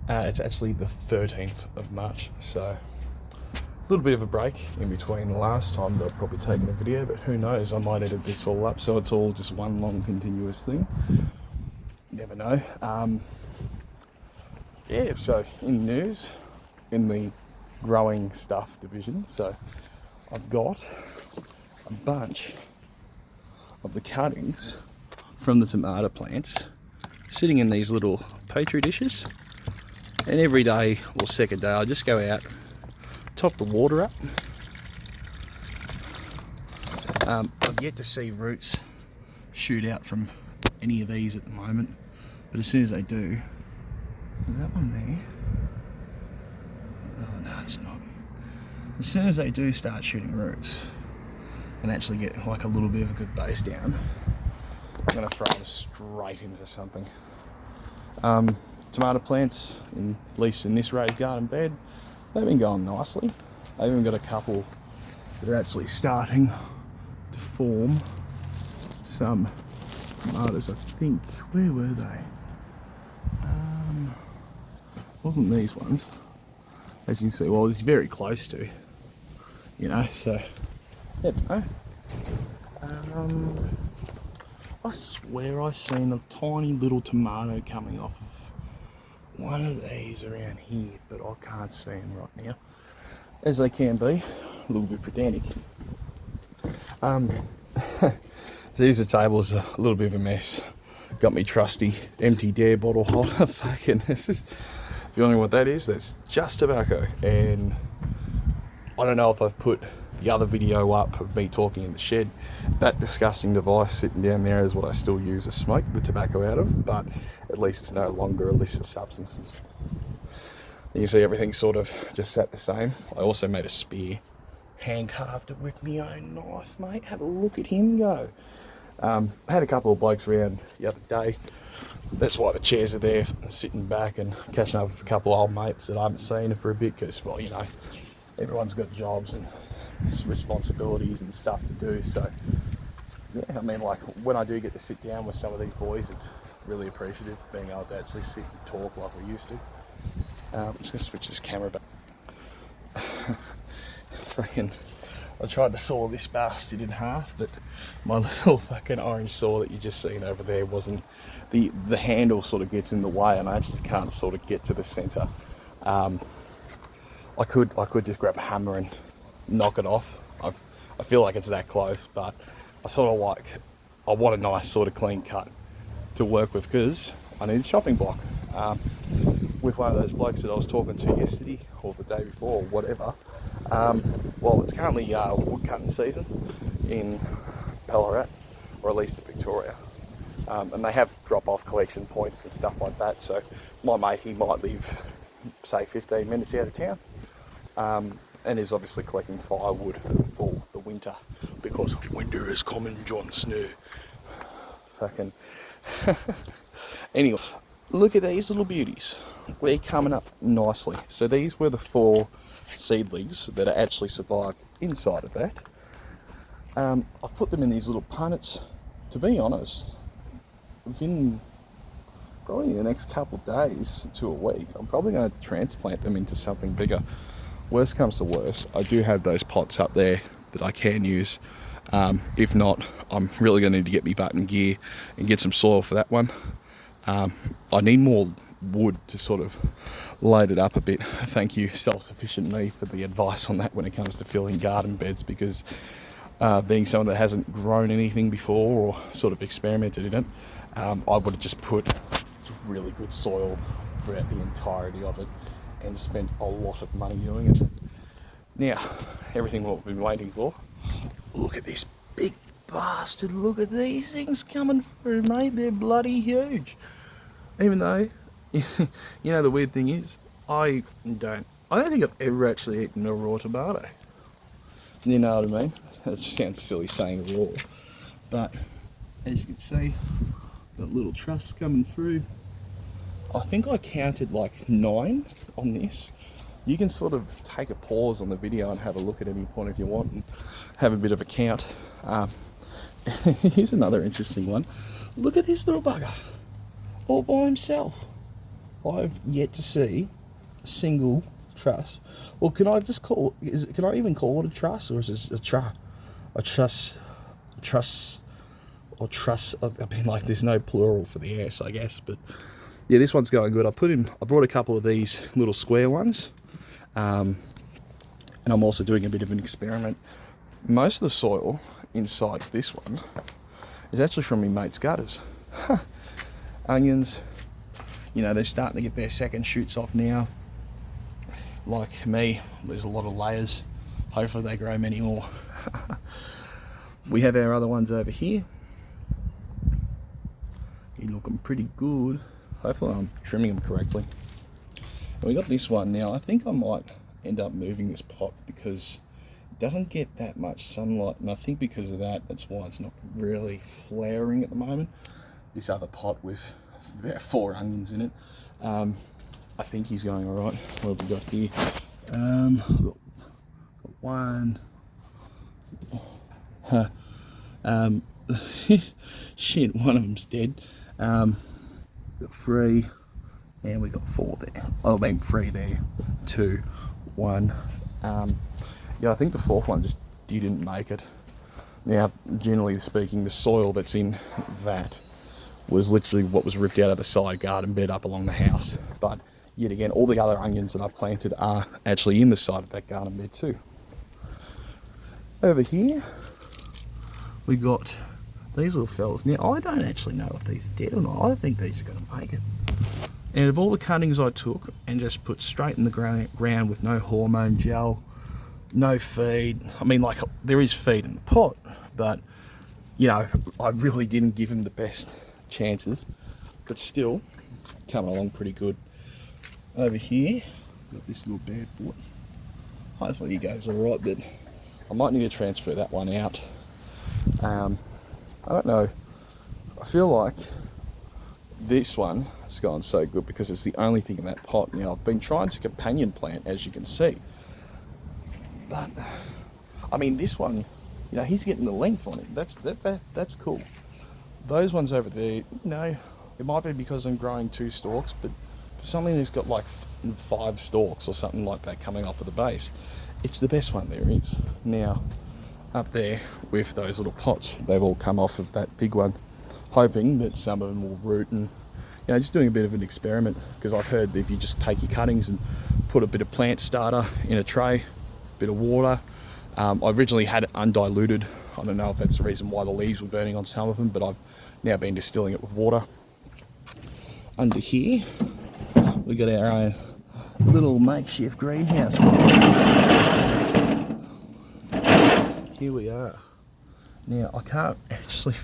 It's actually the 13th of March, so a little bit of a break in between the last time that I've probably taken a video, but who knows, I might edit this all up so it's all just one long continuous thing. Never know. Yeah, so in news, in the growing stuff division, so I've got a bunch of the cuttings from the tomato plants sitting in these little petri dishes, and every day or second day I just go out, top the water up. I've yet to see roots shoot out from any of these at the moment, but as soon as they do, is that one there? Oh no, it's not. As soon as they do start shooting roots and actually get like a little bit of a good base down, I'm going to throw them straight into something. Tomato plants, at least in this raised garden bed, they've been going nicely. I've even got a couple that are actually starting to form some tomatoes, I think. Where were they? Wasn't these ones. As you can see, well, it's very close to, you know, so, never know. I swear I seen a tiny little tomato coming off of one of these around here, but I can't see them right now, as they can be, a little bit pedantic. Caesar table's a little bit of a mess. Got me trusty empty dare bottle holder. Fucking, this is, if you wondering what that is, that's just tobacco. And I don't know if I've put the other video up of me talking in the shed. That disgusting device sitting down there is what I still use to smoke the tobacco out of, but at least it's no longer illicit substances. You can see everything sort of just sat the same. I also made a spear, hand carved it with my own knife, mate. Have a look at him go. I had a couple of blokes around the other day. That's why the chairs are there, sitting back and catching up with a couple of old mates that I haven't seen for a bit, because, well, you know, everyone's got jobs and responsibilities and stuff to do. So, yeah, I mean, like, when I do get to sit down with some of these boys, it's really appreciative being able to actually sit and talk like we used to. I'm just going to switch this camera back. Fucking, I tried to saw this bastard in half, but my little fucking orange saw that you just seen over there wasn't, the handle sort of gets in the way, and I just can't sort of get to the centre. I could just grab a hammer and knock it off. I feel like it's that close, but I want a nice sort of clean cut to work with, because I need a chopping block. With one of those blokes that I was talking to yesterday or the day before or whatever, well, it's currently wood cutting season in Ballarat, or at least in Victoria, and they have drop-off collection points and stuff like that. So my mate, he might live, say, 15 minutes out of town, and is obviously collecting firewood for the winter, because winter is coming, Jon Snow. Fucking anyway, look at these little beauties. They're coming up nicely. So these were the 4 seedlings that are actually survived inside of that. I've put them in these little punnets. To be honest, within probably the next couple of days to a week, I'm probably going to transplant them into something bigger. Worst comes to worst, I do have those pots up there that I can use. If not, I'm really going to need to get me butt in gear and get some soil for that one. I need more wood to sort of load it up a bit. Thank you, Self-Sufficient Me, for the advice on that when it comes to filling garden beds, because being someone that hasn't grown anything before or sort of experimented in it, I would have just put really good soil throughout the entirety of it and spent a lot of money doing it. Now, everything what we've been waiting for. Look at this big bastard. Look at these things coming through, mate. They're bloody huge. Even though, you know, the weird thing is, I don't think I've ever actually eaten a raw tomato. You know what I mean? That sounds silly saying raw, but as you can see, got little trusses coming through. I think I counted like 9 on this. You can sort of take a pause on the video and have a look at any point if you want and have a bit of a count. Here's another interesting one. Look at this little bugger, all by himself. I've yet to see a single truss. Well, can I just call it, can I even call it a truss, or is it a truss, or truss? I mean, like, there's no plural for the S, I guess, but yeah, this one's going good. I brought a couple of these little square ones, and I'm also doing a bit of an experiment. Most of the soil inside this one is actually from my mate's gutters. Onions, you know, they're starting to get their second shoots off now. Like me, there's a lot of layers. Hopefully they grow many more. We have our other ones over here. You're looking pretty good. Hopefully I'm trimming them correctly. And we got this one now. I think I might end up moving this pot because it doesn't get that much sunlight, and I think because of that, that's why it's not really flowering at the moment. This other pot with about 4 onions in it, I think he's going all right. What have we got here? Got one. Shit, one of them's dead. Got 3, and we got 4 there. Oh, I mean 3 there. 2, 1. Yeah, I think the 4th one just didn't make it. Now, generally speaking, the soil that's in that was literally what was ripped out of the side garden bed up along the house. But yet again, all the other onions that I've planted are actually in the side of that garden bed too. Over here, we got these little fellas. Now, I don't actually know if these are dead or not. I think these are going to make it. And of all the cuttings I took and just put straight in the ground with no hormone gel, no feed. I mean, like, there is feed in the pot, but, you know, I really didn't give him the best chances, but still coming along pretty good. Over here, got this little bad boy. Hopefully he goes all right, but I might need to transfer that one out. I don't know. I feel like this one has gone so good because it's the only thing in that pot. Now, I've been trying to companion plant, as you can see, but I mean, this one, you know, he's getting the length on it. That's cool. Those ones over there, you know, it might be because I'm growing 2 stalks, but for something that's got like 5 stalks or something like that coming off of the base, it's the best one there is. Now, up there with those little pots, they've all come off of that big one, hoping that some of them will root, and, you know, just doing a bit of an experiment, because I've heard that if you just take your cuttings and put a bit of plant starter in a tray, a bit of water. I originally had it undiluted. I don't know if that's the reason why the leaves were burning on some of them, but I've now been distilling it with water. Under here, we got our own little makeshift greenhouse. Here we are. Now, I can't actually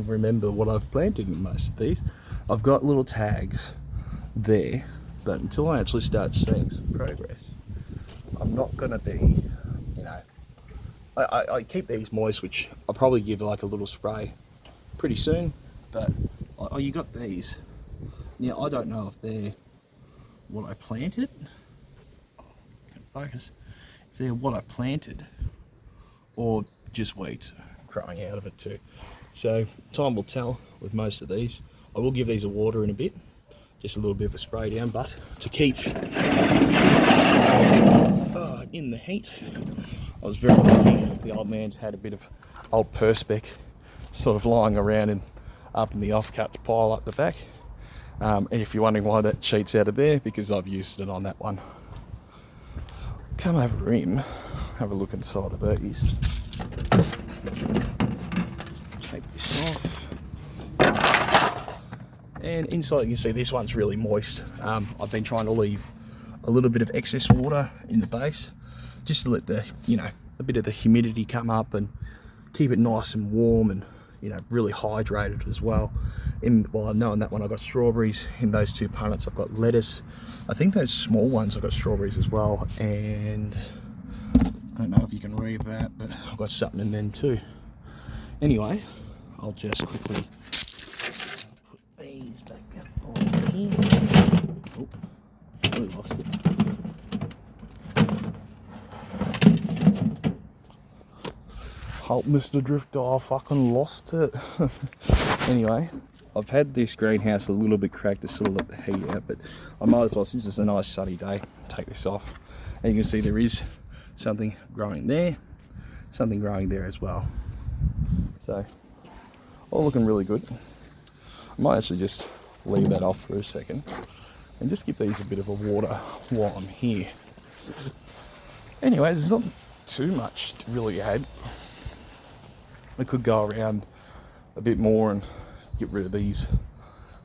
remember what I've planted in most of these. I've got little tags there, but until I actually start seeing some progress, I'm not going to be, you know, I keep these moist, which I'll probably give like a little spray pretty soon, but you got these. Now, I don't know if they're what I planted. Focus. If they're what I planted, or just weeds growing out of it too. So time will tell with most of these. I will give these a water in a bit, just a little bit of a spray down, but to keep in the heat, I was very lucky. The old man's had a bit of old perspex sort of lying around up in the offcuts pile up the back. And if you're wondering why that sheet's out of there, because I've used it on that one. Come over in, have a look inside of these. Take this off. And inside you can see this one's really moist. I've been trying to leave a little bit of excess water in the base, just to let the, you know, a bit of the humidity come up and keep it nice and warm and, you know, really hydrated as well. Well, I know in that one I've got strawberries. In those 2 punnets I've got lettuce. I think those small ones I've got strawberries as well, and I don't know if you can read that, but I've got something in them too. Anyway, I'll just quickly put these back up on here. Oh, I lost it. Help, Mr. Drifter, I fucking lost it. Anyway, I've had this greenhouse a little bit cracked to sort of let the heat out, but I might as well, since it's a nice sunny day, take this off. And you can see there is something growing there, something growing there as well. So, all looking really good. I might actually just leave that off for a second and just give these a bit of a water while I'm here. Anyway, there's not too much to really add. I could go around a bit more and get rid of these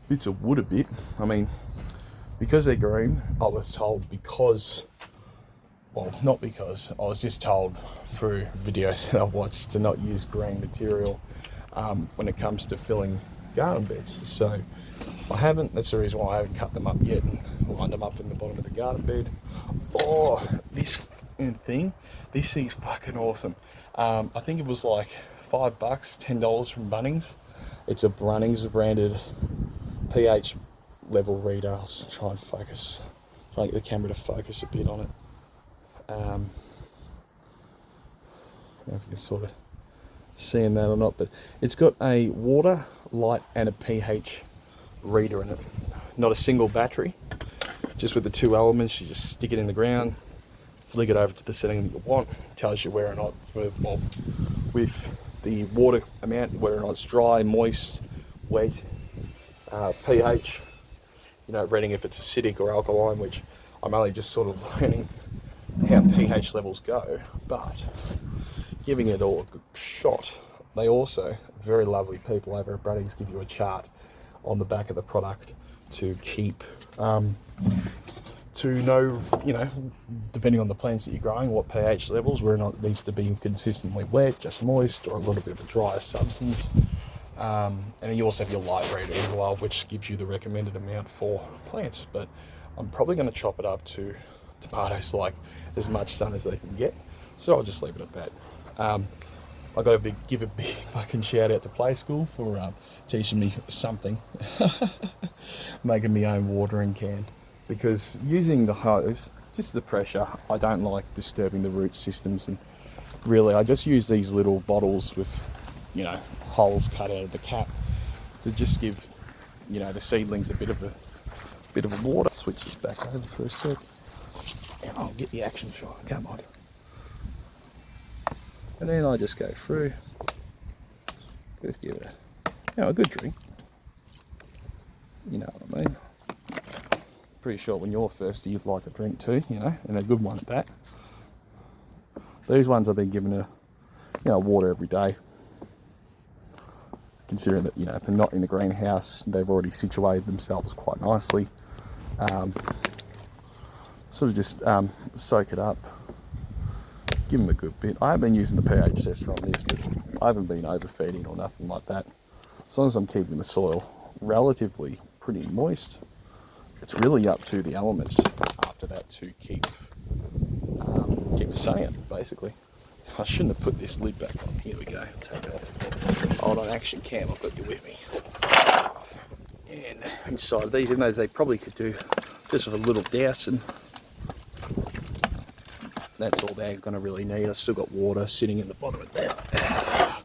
bits of wood a bit. I mean, because they're green, I was told I was just told through videos that I've watched to not use green material when it comes to filling garden beds. So I haven't, that's the reason why I haven't cut them up yet and lined them up in the bottom of the garden bed. Oh, this thing, this thing's fucking awesome. I think it was like $5, $10 from Bunnings. It's a Bunnings branded pH level reader. I'll try and focus, try and get the camera to focus a bit on it. I don't know if you can sort of see that or not, but it's got a water, light and a pH reader in it. Not a single battery, just with the two elements. You just stick it in the ground, flick it over to the setting that you want. It tells you whether or not, with the water amount, whether or not it's dry, moist, wet, pH, rating if it's acidic or alkaline, which I'm only just sort of learning how pH levels go, but giving it all a good shot. They also, very lovely people over at Bunnings, give you a chart on the back of the product to keep, to know, depending on the plants that you're growing, what pH levels, whether or not it needs to be consistently wet, just moist, or a little bit of a drier substance. And then you also have your light reader as well, which gives you the recommended amount for plants. But I'm probably going to chop it up to tomatoes like as much sun as they can get, so I'll just leave it at that. I got to give a big fucking shout out to Play School for teaching me something, making my own watering can, because using the hose, just the pressure, I don't like disturbing the root systems, and really I just use these little bottles with holes cut out of the cap to just give the seedlings a bit of a water. Switch this back over for a sec and I'll get the action shot. Come on. And then I just go through, just give it a good drink. You know what I mean? Pretty sure when you're thirsty you'd like a drink too, and a good one at that. These ones I've been given water every day. Considering that they're not in a greenhouse, they've already situated themselves quite nicely. Sort of just soak it up, give them a good bit. I have been using the pH tester on this, but I haven't been overfeeding or nothing like that. As long as I'm keeping the soil relatively pretty moist, it's really up to the elements after that to keep the sun out, basically. I shouldn't have put this lid back on. Here we go. Take it off. Hold on, action cam. I've got you with me. And inside of these, even though they probably could do just a little dousing, that's all they're going to really need. I've still got water sitting in the bottom of that.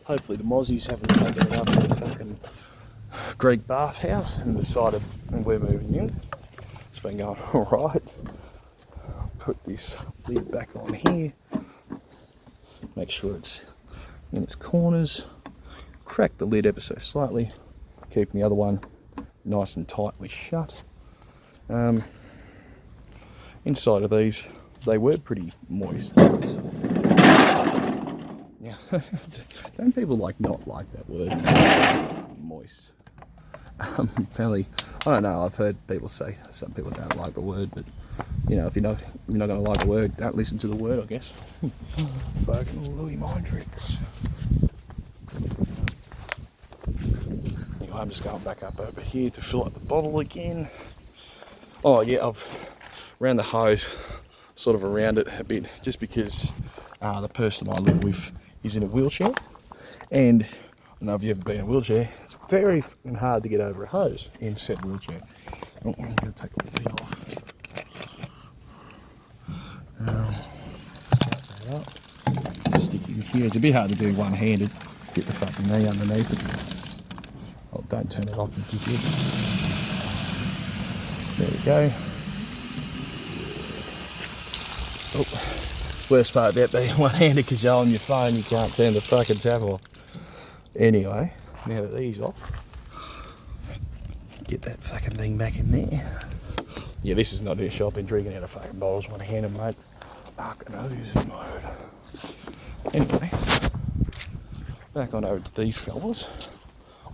Hopefully the mozzies haven't taken it up to the fucking Greek bathhouse and decided we're moving in. It's been going alright. Put this lid back on here. Make sure it's in its corners. Crack the lid ever so slightly. Keeping the other one nice and tightly shut. Inside of these, they were pretty moist. Yeah, don't people not like that word? Moist. Apparently, I don't know. I've heard people say some people don't like the word, but if you're not going to like the word, don't listen to the word, I guess. Fucking Louis mind tricks. Anyway, I'm just going back up over here to fill up the bottle again. Oh yeah, I've ran the hose sort of around it a bit, just because the person I live with is in a wheelchair, and I don't know if you've ever been in a wheelchair, it's very fucking hard to get over a hose in said wheelchair. Oh, I'm going to take a little bit off. Start that up. Stick it in here. It's a bit hard to do one-handed. Get the fucking knee underneath it. Hold Don't turn it off, you dickhead. There we go. Oh, worst part about being one-handed controlling your phone, you can't turn the fucking tap off. Anyway, now that these off, get that fucking thing back in there. Yeah, this is not a shop. I've been drinking out of fucking bottles one-handed, mate. Fucking nose mode. Anyway, back on over to these fellas.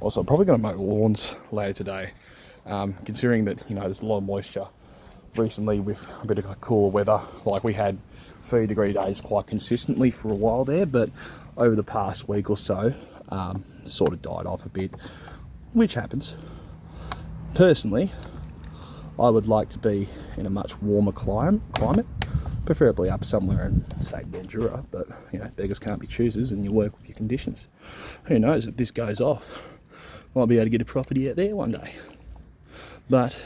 Also, I'm probably going to mow lawns later today, considering that, you know, there's a lot of moisture recently with a bit of like cooler weather. Like we had 30-degree days quite consistently for a while there, but over the past week or so, sort of died off a bit, which happens. Personally, I would like to be in a much warmer climate, preferably up somewhere in, say, Mildura, but, you know, beggars can't be choosers and you work with your conditions. Who knows, if this goes off, might be able to get a property out there one day. But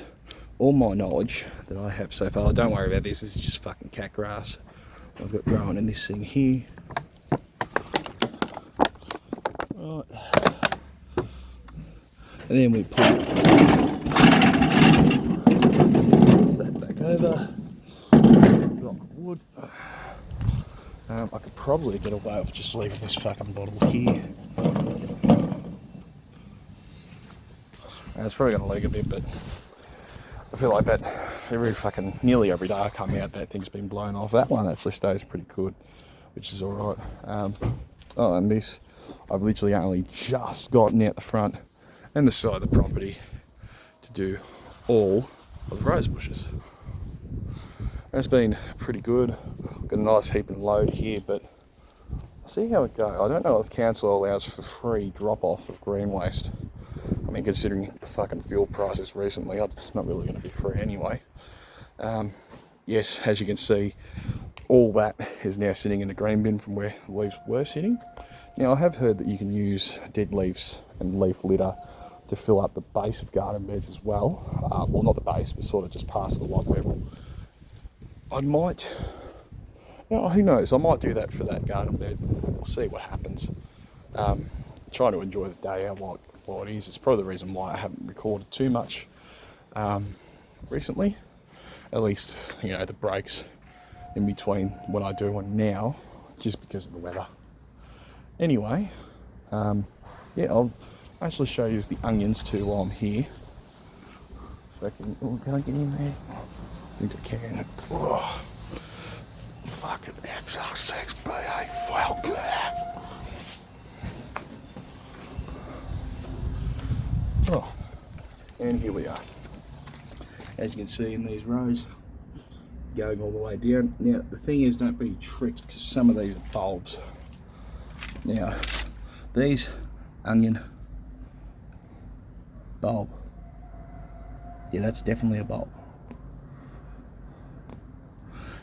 all my knowledge that I have so far, don't worry about this is just fucking cat grass I've got growing in this thing here. Right. And then we put that back over. Block of wood. I could probably get away with just leaving this fucking bottle here. It's probably going to leak a bit, but I feel like that nearly every day I come out, that thing's been blown off. That one actually stays pretty good, which is alright. Oh, and this, I've literally only just gotten out the front and the side of the property to do all of the rose bushes. That's been pretty good. Got a nice heap and load here, but I'll see how it goes. I don't know if council allows for free drop-off of green waste. I mean, considering the fucking fuel prices recently, it's not really going to be free anyway. Yes, as you can see, all that is now sitting in a green bin from where the leaves were sitting. Now, I have heard that you can use dead leaves and leaf litter to fill up the base of garden beds as well. Well, not the base, but sort of just past the log level. I might, you know, who knows, I might do that for that garden bed. We'll see what happens. Trying to enjoy the day out while it is. It's probably the reason why I haven't recorded too much recently. At least, you know, the breaks in between when I do one now, just because of the weather. Anyway, yeah, I'll actually show you the onions too while I'm here. Can I get in there? I think I can. Oh, fucking XR6BA Falcon. Oh, and here we are. As you can see in these rows, going all the way down. Now, the thing is, don't be tricked, because some of these are bulbs. Now, these, onion, bulb. Yeah, that's definitely a bulb.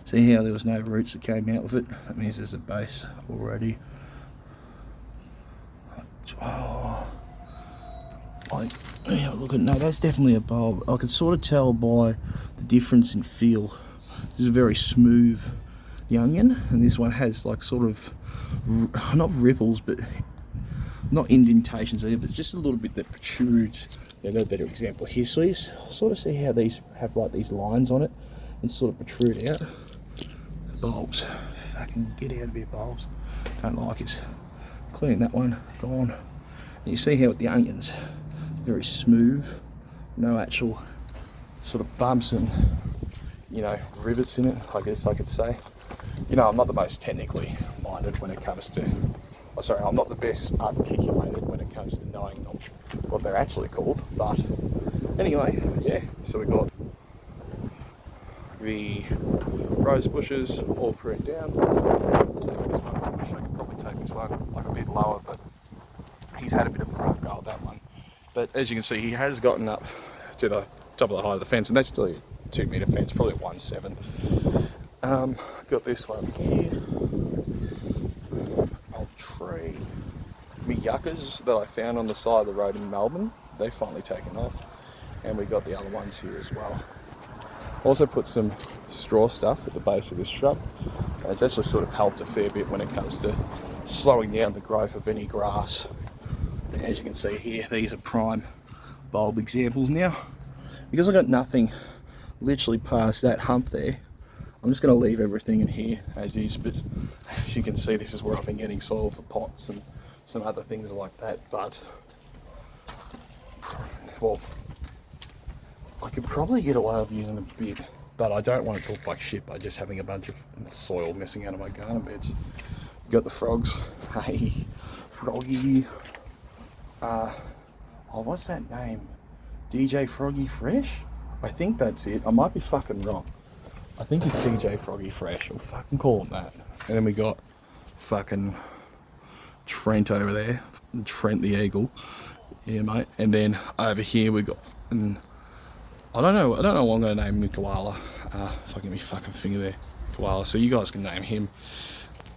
See how there was no roots that came out with it? That means there's a base already. Oh, yeah, look at, no, that's definitely a bulb. I can sort of tell by the difference in feel. This is a very smooth onion, and this one has like sort of, not ripples, but not indentations either, but just a little bit that protrudes. I've got a better example here. So you sort of see how these have like these lines on it and sort of protrude out. Bulbs. Fucking get out of here, bulbs. Don't like it. Cleaning that one, gone. And you see how with the onions, very smooth, no actual sort of bumps and, you know, rivets in it, I guess I could say. You know, I'm not the most technically minded when it comes to, oh, sorry, I'm not the best articulated when it comes to knowing what they're actually called, but anyway, yeah, so we got the rose bushes all pruned down. Let's see what this one, I wish I could probably take this one like a bit lower, but he's had a bit of a rough go with that one. But as you can see, he has gotten up to the top of the height of the fence, and that's still a 2 metre fence, probably a 1.7. Got this one here, old tree. Me yuccas that I found on the side of the road in Melbourne, they've finally taken off, and we got the other ones here as well. Also put some straw stuff at the base of this shrub, and it's actually sort of helped a fair bit when it comes to slowing down the growth of any grass As you can see here, these are prime bulb examples now. Because I've got nothing literally past that hump there, I'm just going to leave everything in here as is, but as you can see, this is where I've been getting soil for pots and some other things like that. But, well, I could probably get away with using a bit, but I don't want it to look like shit by just having a bunch of soil missing out of my garden beds. Got the frogs. Hey, Froggy. Oh, what's that name? DJ Froggy Fresh? I think that's it. I might be fucking wrong. I think it's DJ Froggy Fresh. We'll fucking call him that. And then we got fucking Trent over there. Trent the Eagle. Yeah, mate. And then over here we got... I don't know what I'm going to name the koala. If I get me fucking finger there. Koala. So you guys can name him.